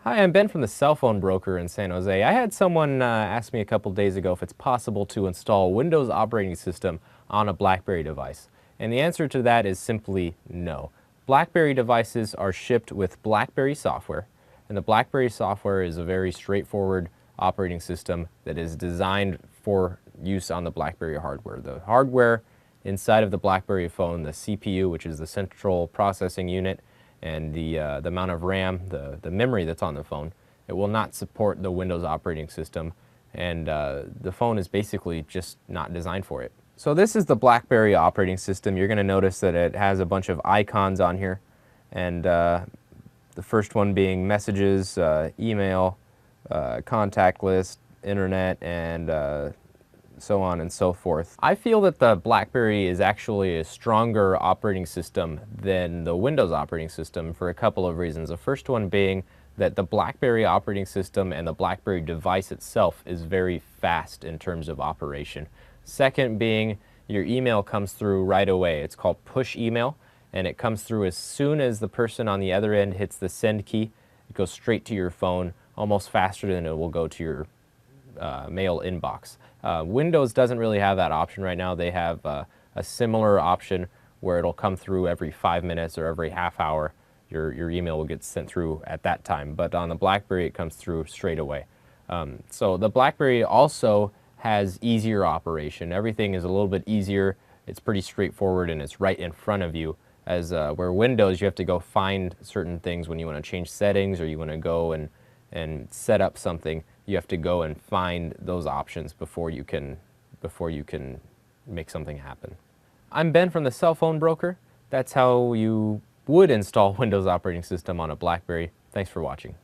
Hi, I'm Ben from the cell phone broker in San Jose. I had someone ask me a couple days ago if it's possible to install Windows operating system on a Blackberry device. And the answer to that is simply no. Blackberry devices are shipped with Blackberry software, and the Blackberry software is a very straightforward operating system that is designed for use on the Blackberry hardware. The hardware inside of the Blackberry phone, the CPU, which is the central processing unit, and the amount of RAM, the memory that's on the phone, it will not support the Windows operating system, and the phone is basically just not designed for it. So this is the Blackberry operating system. You're going to notice that it has a bunch of icons on here, and the first one being messages, email, contact list, internet, and so on and so forth. I feel that the Blackberry is actually a stronger operating system than the Windows operating system for a couple of reasons. The first one being that the Blackberry operating system and the Blackberry device itself is very fast in terms of operation. Second being your email comes through right away. It's called push email, and it comes through as soon as the person on the other end hits the send key. It goes straight to your phone, almost faster than it will go to your mail inbox. Windows doesn't really have that option right now. They have a similar option where it'll come through every 5 minutes or every half hour. Your email will get sent through at that time, but on the Blackberry it comes through straight away. So the Blackberry also has easier operation. Everything is a little bit easier. It's pretty straightforward and it's right in front of you. As where Windows, you have to go find certain things when you want to change settings or you want to go and set up something. You have to go and find those options before you can make something happen. I'm Ben from the cell phone broker. That's how you would install Windows operating system on a Blackberry. Thanks for watching.